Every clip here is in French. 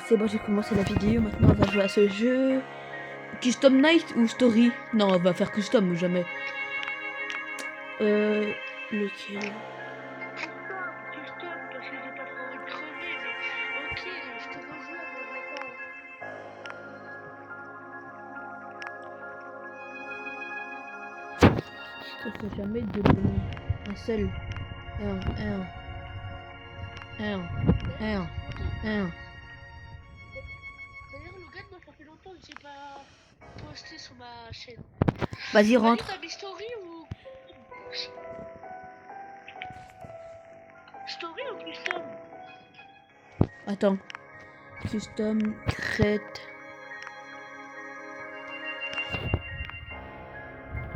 C'est bon, j'ai commencé la vidéo. Maintenant, on va jouer à ce jeu. Custom Night ou Story? Non, on va faire Custom, jamais. Lequel? Custom, parce que j'ai pas trop envie de crever, mais ok, je te rejoins, moi j'attends. Je ferai jamais de bruit. Un seul. Un. D'ailleurs, Logan, moi ça fait longtemps que j'ai pas posté sur ma chaîne. Vas-y, Tu m'as dit rentre. t'as mis story ou story ou custom? Attends. Custom, crête.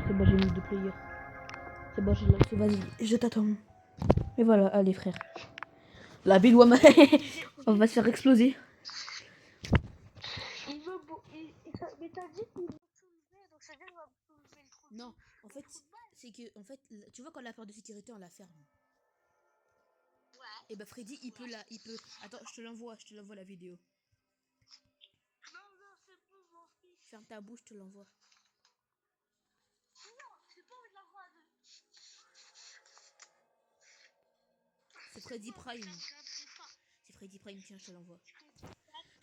C'est bon, j'ai mis deux players. C'est bon, j'ai lancé. Vas-y, je t'attends. Et voilà, allez, frère. La ville, ouais, on va se faire exploser. Il veut mais t'as dit qu'il veut soulever, donc ça veut dire qu'il va soulever le trou. Non, en fait, c'est que, en fait, tu vois quand la porte de sécurité, on la ferme. Ouais. Et bah Freddy, il peut Attends, je te l'envoie la vidéo. Non, c'est bon, je m'en fiche. Ferme ta bouche, je te l'envoie. Non, j'ai pas envie de la voir. C'est Freddy Prime. C'est Freddy Prime, tiens, je te l'envoie.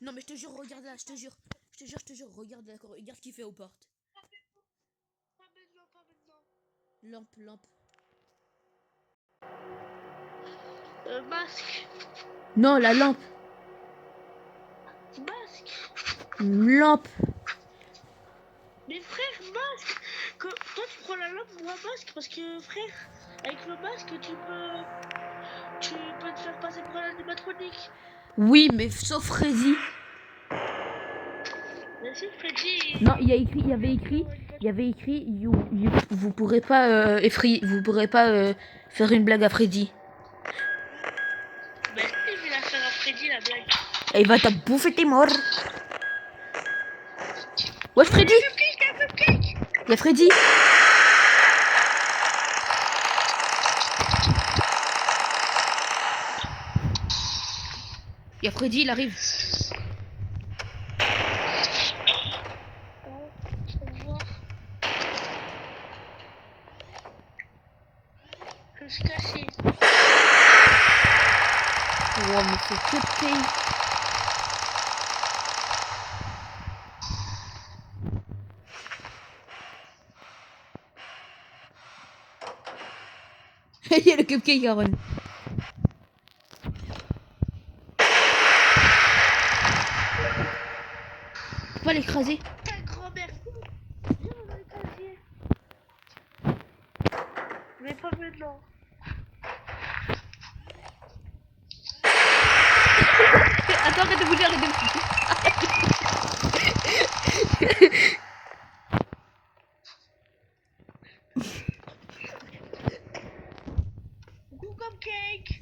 Non, mais je te jure, regarde là, je te jure, regarde là, regarde ce qu'il fait aux portes. Pas maintenant, pas maintenant. Lampe. Masque. Non, la lampe. Masque. Lampe. Mais frère, masque. Toi, tu prends la lampe, moi masque, parce que frère, avec le masque, tu peux te faire passer pour un animatronique. Oui, mais sauf Freddy. Bien sûr, Freddy. Non, il y avait écrit, vous pourrez pas vous pourrez pas faire une blague à Freddy. Mais il va la faire à Freddy la blague. Et il va te bouffer tes morts. Ouais, Freddy. Il y a Freddy. Il y a Freddy, il arrive. Au revoir. Je suis caché. Oh, mais c'est cupcake. Il y a le cupcake, Aaron. Faut pas l'écraser. Ta grand-mère. Viens dans le casier. Mais pas maintenant. Attends, arrête de bouger, Go cupcake.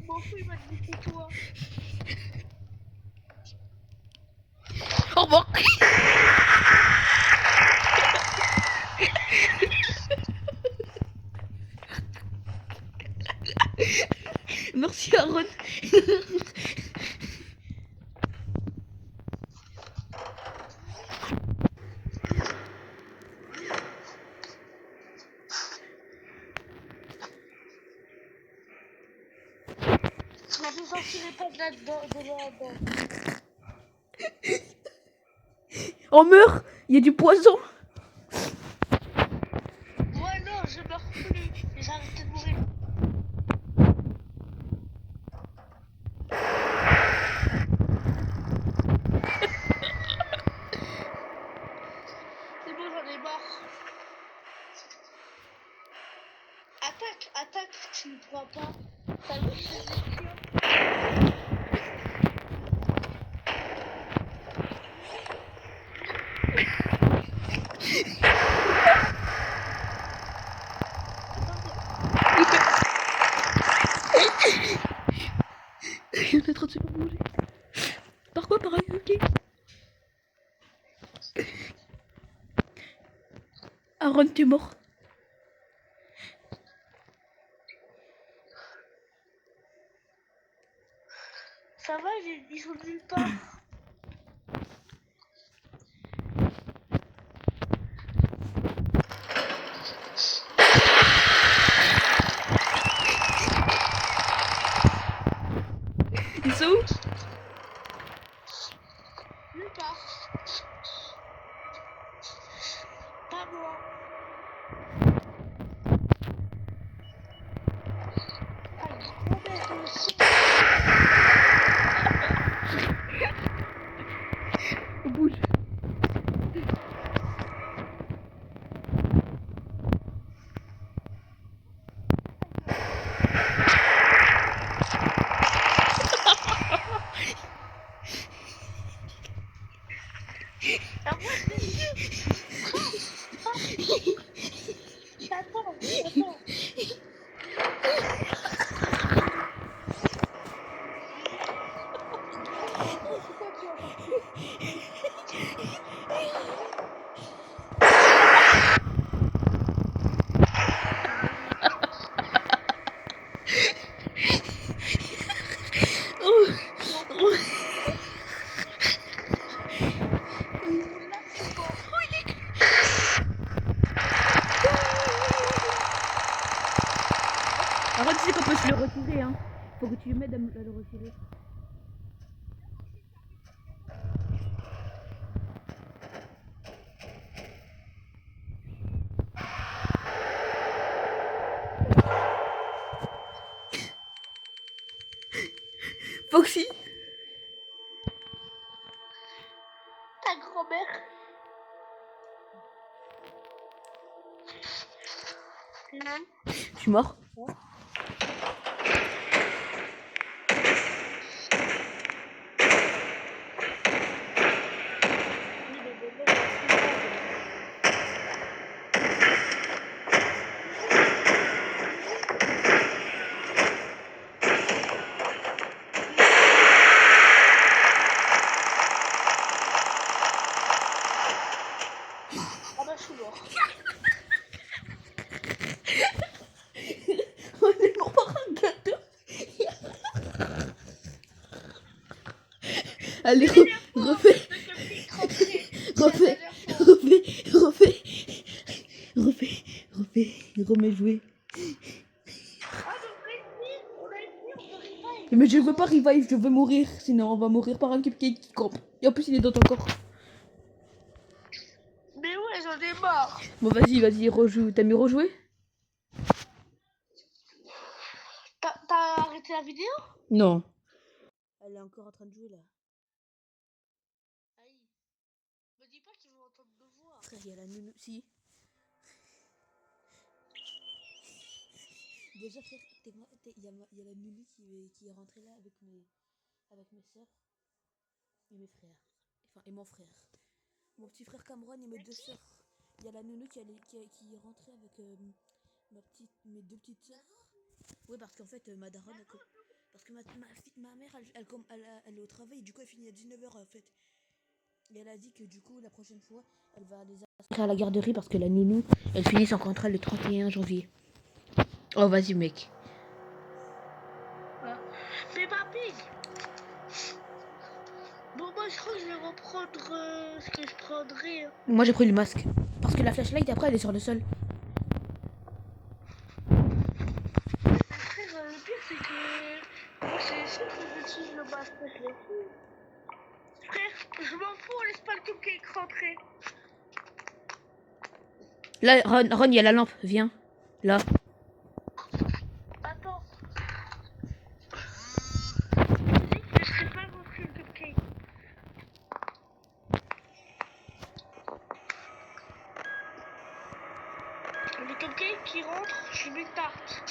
M'en fous, il m'a dit c'est toi. Au revoir. Merci, Aaron. Tu m'as fait sortir les pattes là-dedans, là-dedans. On meurt. Il y a du poison. Moi non, je meurs plus. J'ai arrêté de mourir. C'est bon, j'en ai marre. Attaque, tu ne pourras pas. T'as vu, je fais des chiens. Il y en a 30 secondes. Par quoi? Par un cupcake? Aaron, t'es mort. Ça va, ils sont nulle part. Ils sont où? Nulle part. Pas moi. Ah, grand-mère aussi. On bouge. Ah, moi, je l'ai vu. Attends. Pourquoi tu as parti? Oh. Oh. Aaron, tu sais qu'on peut se le retirer, hein. Faut que tu m'aides à le retirer. Foxy. Ta grand-mère. Non. Je suis mort. Ah bah je suis mort. On est mort par un gâteau. Allez, refais. Remets jouer. Ah mais on a été, on peut revive. Mais je veux pas revive, je veux mourir. Sinon on va mourir par un cupcake qui campe. Et en plus il est dans ton corps. Mais ouais, j'en ai marre. Bon vas-y, rejoue. T'as mis rejouer? T'as arrêté la vidéo? Non. Elle est encore en train de jouer là. Aïe. Me dis pas qu'ils vont entendre nos voix. Frère, il y a la nounou. Si. Déjà frère, il y a la nounou qui est rentrée là avec mes soeurs et mes frères. Enfin, et mon frère. Mon petit frère Cameron et mes deux soeurs. Il y a la nounou qui est rentrée avec mes deux petites soeurs. Oui, parce qu'en fait, ma daronne, parce que ma mère, elle est au travail, du coup, elle finit à 19h en fait. Et elle a dit que du coup, la prochaine fois, elle va les inscrire à la garderie parce que la nounou, elle finit son contrat le 31 janvier. Oh, vas-y, mec. Mais papy. Bon, moi je crois que je vais reprendre ce que je prendrais. Moi, j'ai pris le masque. Parce que la flashlight, après, elle est sur le sol. Frère, le pire c'est que moi c'est sûr que j'utilise le masque, je l'ai fou. Frère, je m'en fous, on laisse pas le cupcake rentrer. Là, Ron, il y a la lampe. Viens. Là. Attends. Je dis que je serais pas rentrer le cupcake. Le cupcake qui rentre, je lui mets une tarte.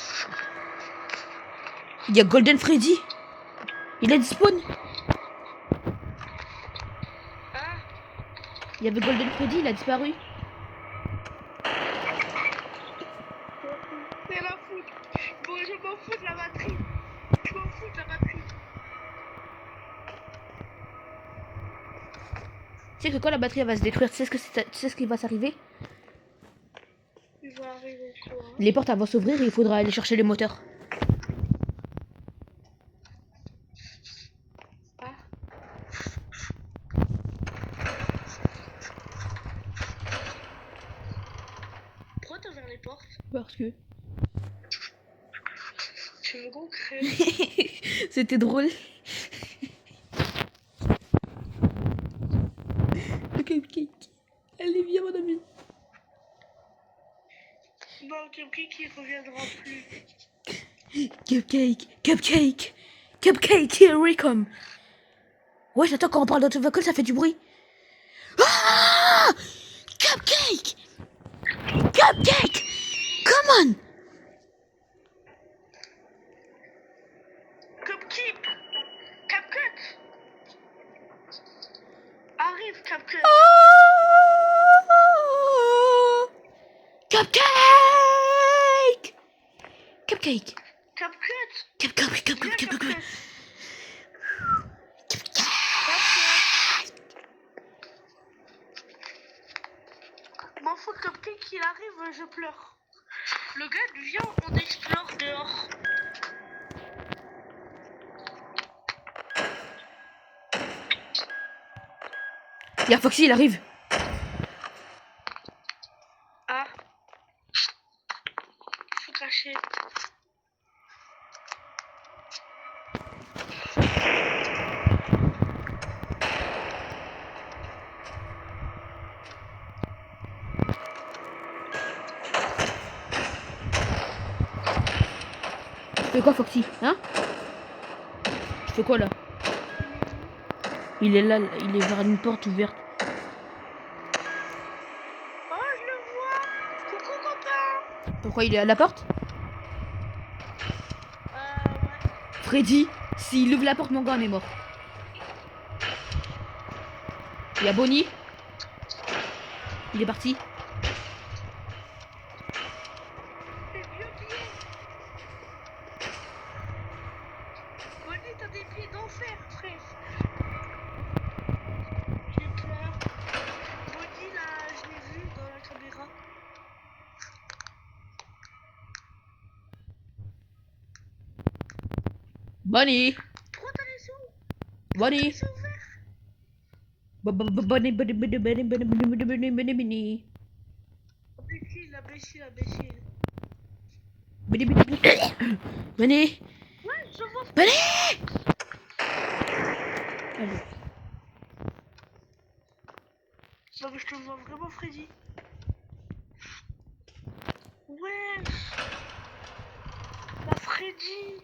Il y a Golden Freddy. Il a dispawn. Hein? Il y avait Golden Freddy, il a disparu. C'est la foutre. Bon, je m'en fous de la batterie. Je m'en fous de la batterie. Tu sais que quand la batterie elle va se détruire, tu sais ce qui va s'arriver? va arriver quoi? Les portes vont s'ouvrir et il faudra aller chercher les moteurs. Ah. Pourquoi t'as ouvert les portes? Parce que... Tu veux qu'on crève? C'était drôle. Le cupcake. Allez, viens, mon ami. Non, Cupcake il reviendra plus. Cupcake, cupcake, cupcake, here we come. Ouais, j'attends quand on parle d'autovocale, ça fait du bruit. Ah! Cupcake! Cupcake! Come on! Cupcake! CapCut! Arrive, CapCut! Oh! Cupcake! Cupcake! CapCut! Cupcake! Viens, Cupcake! CapCut! Cupcake! Bon, faut que Cupcake il arrive, je pleure. Le gars, viens, on explore dehors. Y'a Foxy, il arrive. Ah. Faut cacher. Tu fais quoi, Foxy? Hein? Tu fais quoi là? Il est là, il est vers une porte ouverte. Oh, je le vois! Coucou, copain! Pourquoi il est à la porte? Ouais. Freddy, s'il ouvre la porte, mon gars, on est mort. Il y a Bonnie. Il est parti. Tes vieux pieds! Bonnie, t'as des pieds d'enfer, frère! J'ai peur. Bonnie, là, je l'ai vu dans la caméra. Bonnie. Pourquoi t'as laissé où? Bonnie. C'est ouvert! Bonnie, Bonnie, Bonnie, Bonnie, Bonnie, Bonnie, Bonnie, Bonnie, Bonnie, Bonnie. Imbécile. Bonnie, Bonnie, Bonnie. Bonnie. Ouais, je vois. Bonnie. Allez. Non, mais je te vois vraiment, Freddy. Ouais. La Freddy.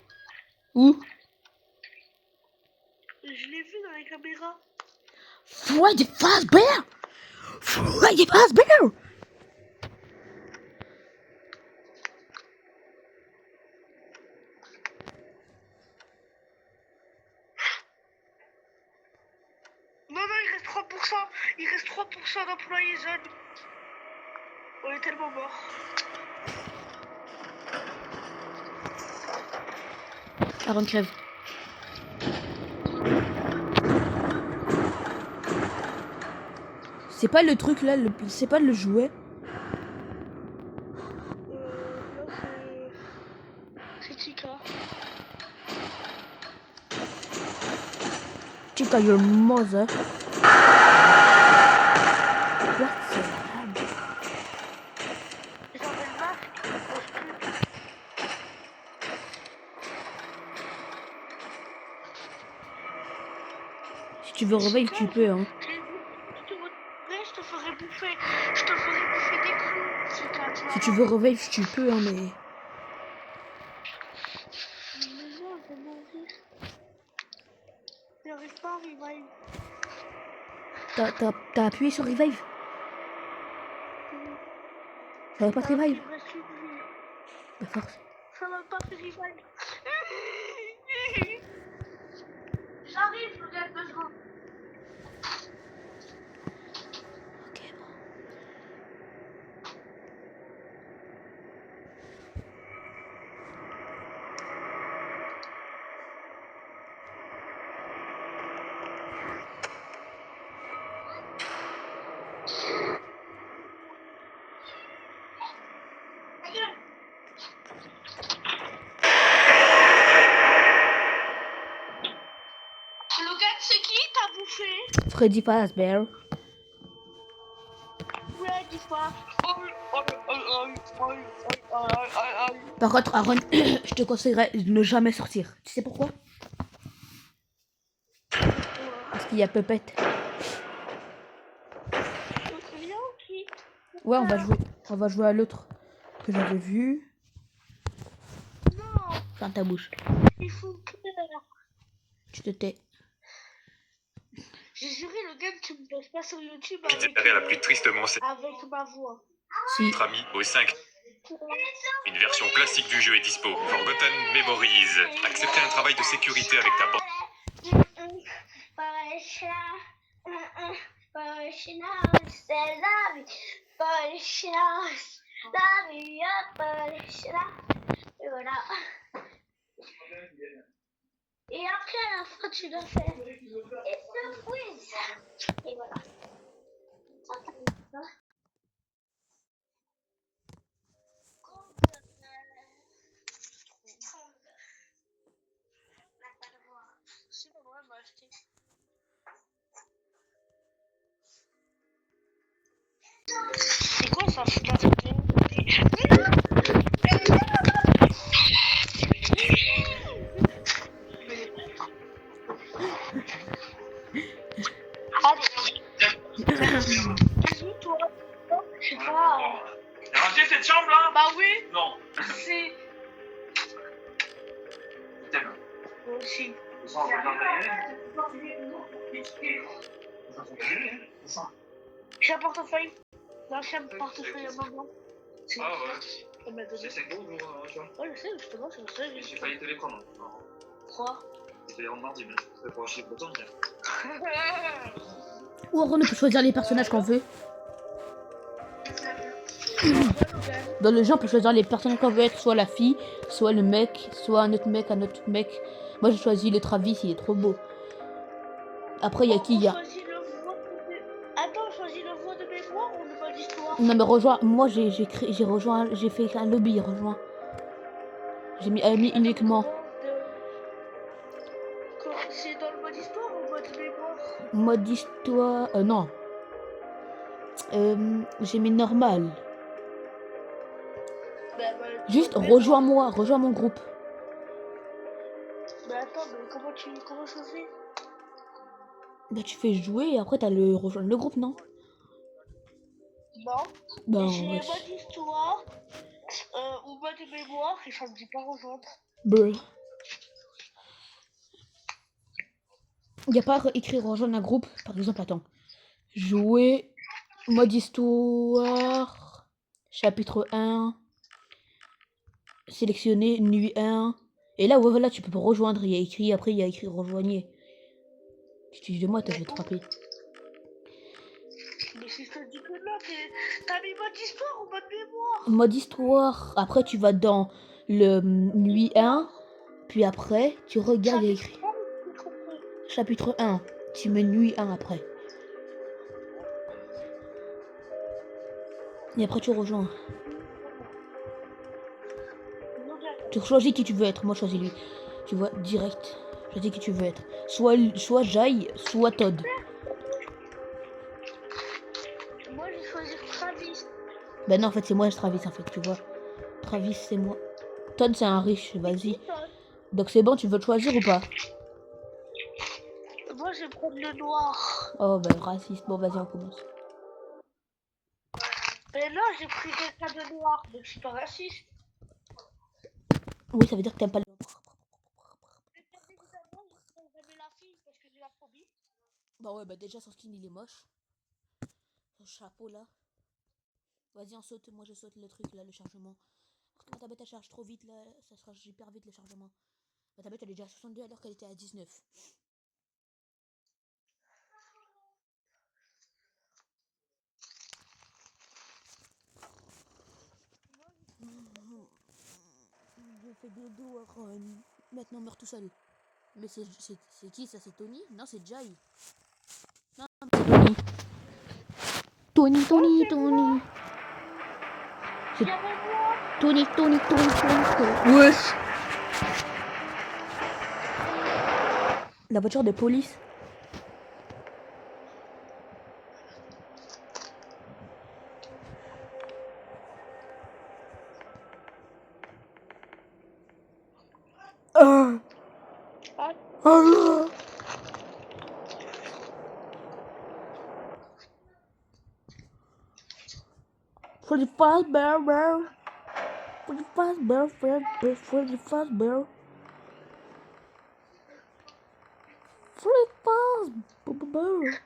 Où? Je l'ai vu dans la caméra. Freddy Fazbear. Freddy Fazbear. Non, il reste 3%. Il reste 3% d'employés jeunes. On est tellement morts. Aaron crève. C'est pas le truc là, c'est pas le jouet. Là, c'est Tika. Chica, your mother. What's the hell? Ils ont le masque. Si tu veux revive, tu peux, hein. Je te ferai bouffer. Je te ferai bouffer des clous. Si tu veux revive, tu peux, hein, mais... Mais non, je vais mourir. J'arrive pas à revive. T'as appuyé sur revive? Ça va pas te revive? Il me reste une vie. Bah force. Ça va pas te revive. J'arrive, je regarde 2 secondes. Ok, bon. Freddy Fazbear. Freddy Fazbear. Par contre, Aaron, je te conseillerais de ne jamais sortir. Tu sais pourquoi? Parce qu'il y a Puppet. Ouais, on va jouer à l'autre que j'avais vu. Non, Ferme ta bouche. il faut peur. Tu te tais. J'ai juré, le game, tu me poses pas sur YouTube La plus tristement, c'est avec ma voix. Si. notre ami au 5. Une version classique du jeu est dispo. Forgotten Memories. Accepter un travail de sécurité avec ta banque. Et voilà. Et après, à la fin, tu dois faire It's a quiz. Et voilà. Ça, ça me va. Sinon, on va m'acheter. C'est quoi ça? C'est de la Bisous, toi. Je sais pas. T'as rangé cette chambre là? Bah oui. Non. C'est. T'aimes. Moi aussi. J'ai un portefeuille. Là, j'ai un portefeuille à maman. Ah ouais. Elle m'a donné. C'est gros, tu vois. Ouais, je sais, justement, c'est pour ça que J'ai failli te les prendre. Quoi? Je te les rendre mardi, mais c'est pour acheter le bouton. Ou Aaron, on peut choisir les personnages qu'on veut. Dans le jeu, on peut choisir les personnages qu'on veut être, soit la fille, soit le mec, soit un autre mec. Moi, j'ai choisi le Travis, il est trop beau. Après, il y a qui? Il y a... Attends, on choisit le voix de mémoire ou le mode histoire? Non, mais rejoins. Moi, j'ai rejoint. J'ai fait un lobby, rejoint. J'ai mis ami uniquement. C'est dans le mode histoire ou le mode mémoire? Mode histoire. Non. J'ai mis normal. Juste rejoins-moi, rejoins mon groupe. Mais attends, mais comment ça fait? Bah tu fais jouer et après t'as le rejoindre le groupe, non? Non. Bah J'ai wesh. mode histoire ou mode mémoire et ça me dit pas rejoindre. Bruh. Y a pas écrit rejoindre un groupe, par exemple, attends. Jouer, mode histoire, chapitre 1, sélectionner, nuit 1. Et là, ouais, voilà, tu peux rejoindre. Il y a écrit, après, il y a écrit rejoignez. Si tu dis de moi, je vais te frapper. Mais si je te dis que là, t'as mis mode histoire ou mode mémoire? Mode histoire, après, tu vas dans le nuit 1, puis après, tu regardes, il y a écrit chapitre 1. Tu mets nuit 1 après. Et après, tu rejoins. Tu choisis qui tu veux être. Moi, je choisis lui. Tu vois, direct. Choisis qui tu veux être. Soit Jai, soit Todd. Moi, je vais choisir Travis. Ben non, en fait, c'est moi, Travis, en fait, tu vois. Travis, c'est moi. Todd, c'est un riche, vas-y. Donc, c'est bon, tu veux te choisir ou pas? Moi, je vais prendre le noir. Oh, ben, raciste. Bon, vas-y, on commence. Mais là, j'ai pris quelqu'un de noir, donc je suis pas raciste. Oui, ça veut dire que t'aimes pas le... Bien évidemment, je prendrai la fille parce que j'ai la phobie. Bah ouais, bah déjà, son skin, il est moche. Son chapeau, là. Vas-y, on saute. Moi, je saute le truc, là, le chargement. Parce que ma tablette, elle charge trop vite, là. Ça sera hyper vite, le chargement. Ma tablette, elle est déjà à 62 alors qu'elle était à 19. Je fais dodo, Aaron. Maintenant, meurt tout seul. Mais c'est qui ça? C'est Tony? Non, c'est Jai. Non, c'est Tony. Tony. C'est Tony. Wesh. La voiture de police. Ah. Ah, Ah. For the fast bear, bear. For the fast bear, bear, bear. For the fast bear. For the fast bear.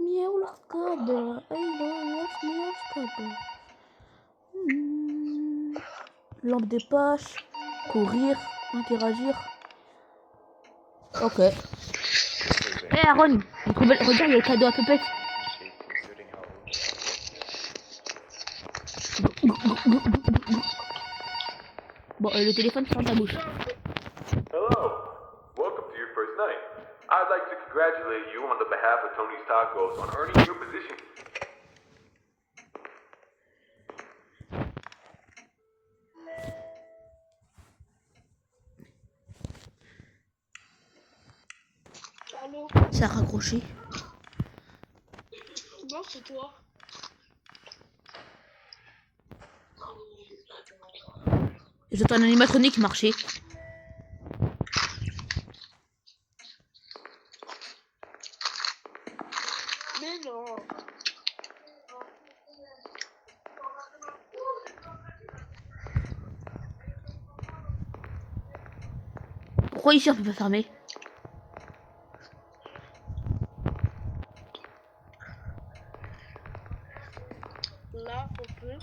Miaou la scada. Miaou scada. Lampe de poche. Courir. Interagir. Ok. Eh Aaron, regarde, il y a le cadeau à Pépette. Bon, le téléphone c'est dans ta bouche. Hello. Welcome to your first night. I'd like to congratulate you on the behalf of Tony's Tacos on earning your position. allô? Ça a raccroché. Non, c'est toi. J'entends un animatronique marcher. Mais non. Pourquoi ici on peut pas fermer? Là, on peut.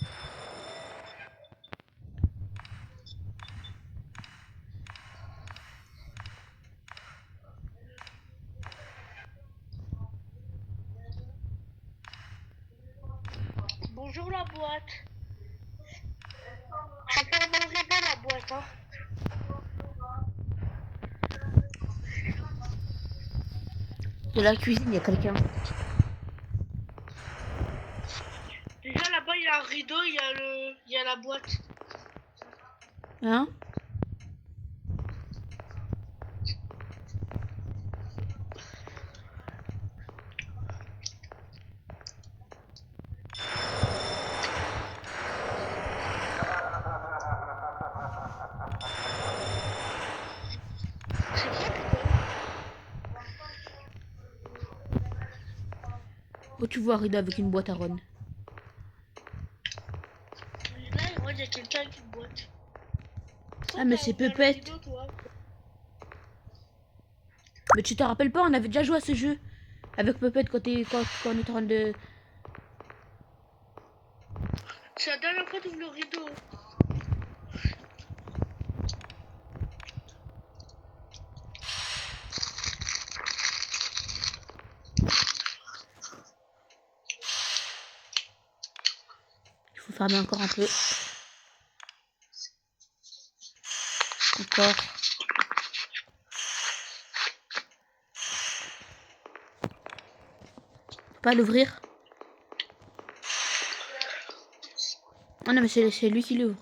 Bonjour la boîte. Ça peut manger pas la boîte, hein. De la cuisine, il y a quelqu'un. Déjà là-bas, il y a un rideau, il y a la boîte. Hein? C'est quoi Où tu vois un rideau avec une boîte à Ron? Là, il y a quelqu'un avec une boîte. Ah mais c'est Pépette. Rideau, toi. Mais tu te rappelles pas, on avait déjà joué à ce jeu avec Pépette quand on était en train de... C'est la dernière fois que tu ouvres le rideau. Il faut fermer encore un peu. Encore. Faut pas l'ouvrir. Ah non mais c'est lui qui l'ouvre.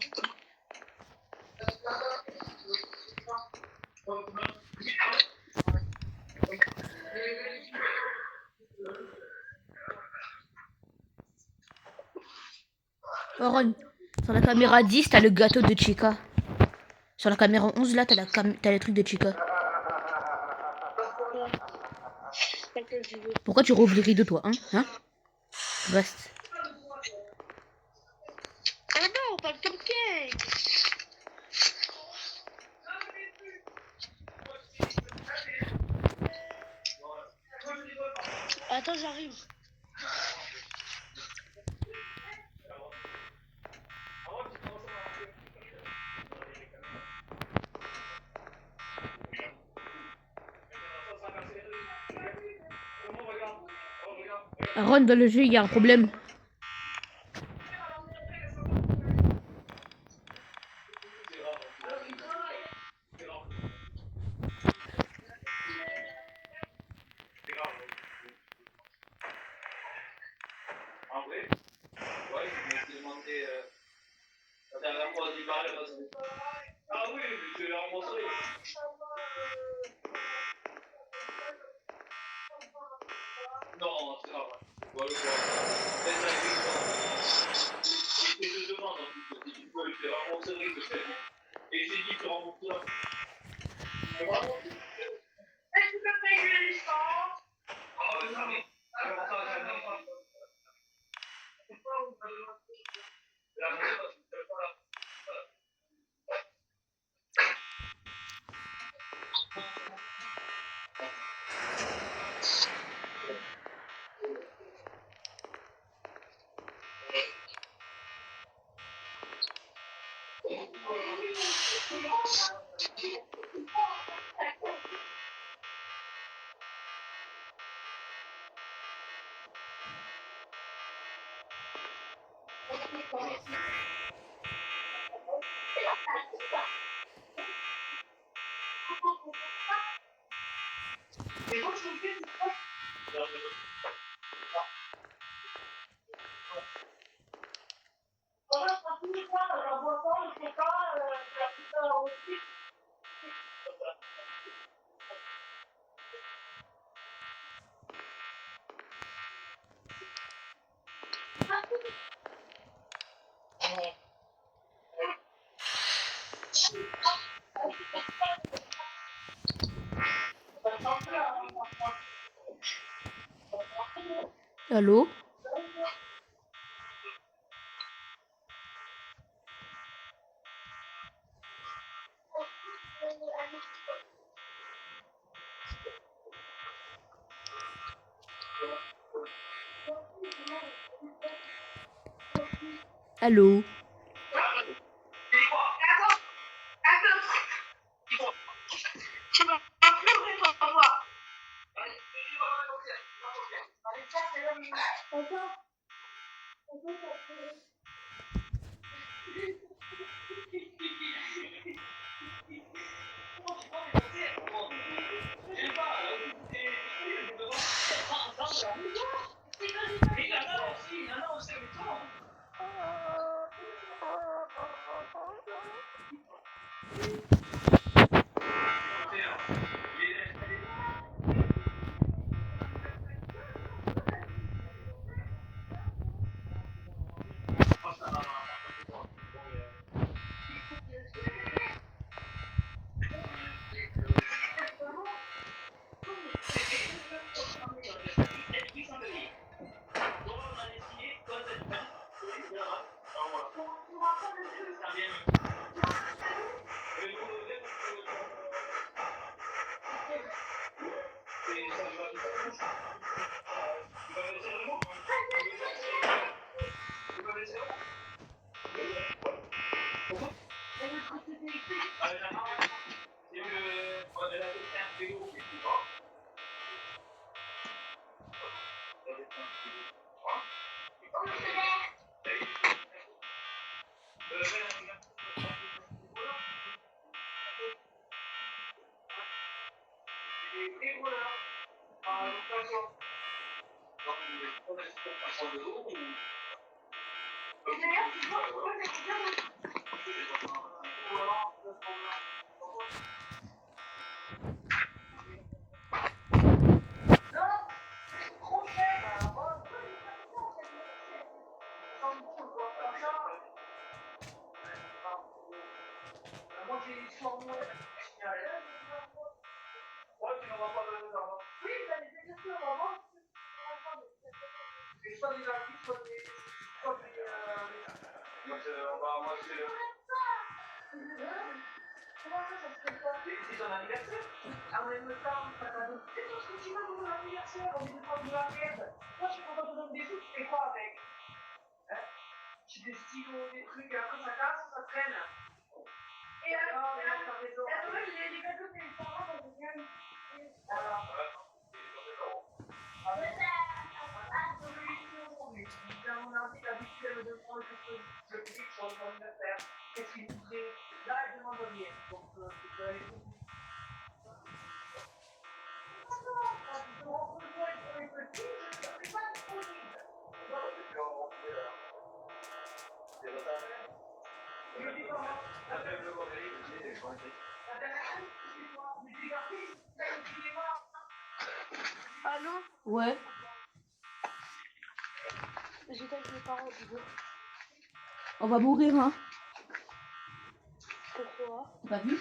Oh, Ron, sur la caméra 10, t'as le gâteau de Chica. Sur la caméra 11, là, t'as les trucs de Chica. Pourquoi tu rouvres les rideaux, toi, hein? Reste. Oh non, pas de cupcake. Attends, j'arrive. Ron, dans le jeu, il y a un problème. En vrai? Ouais, je me suis demandé la dernière fois d'y parler parce que... Ah oui, je l'ai rencontré. Non, c'est pas vrai. Ouais, le Allô? Allô? Allô? Ouais. J'étais avec mes parents, du coup. On va mourir, hein? Pourquoi? T'as pas vu?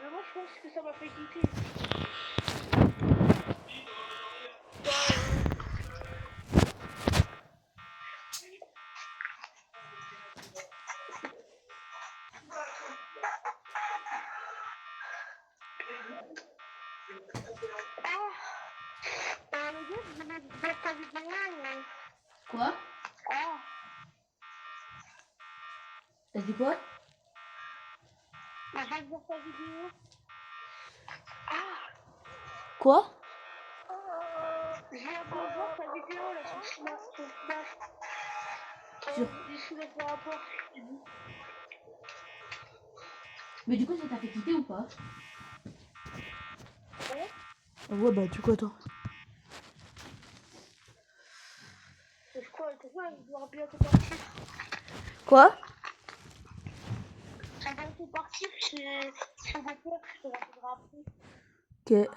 Mais moi, je pense que ça m'a fait quitter. Le gars, je voulais dire ta vidéo, mais... Quoi? Ah, T'as dit quoi? je vais voir ta vidéo. Ah, Quoi? je viens de voir ta vidéo, là, sur Snap. Sur- Du soulève par rapport, je t'ai dit. Mais du coup, ça t'a fait quitter ou pas? Ouais. Ouais, bah, du coup, attends. Je crois que ça, je dois bientôt partir. Quoi? Ça va bientôt partir, c'est mon père, je te rappellerai après. Ok.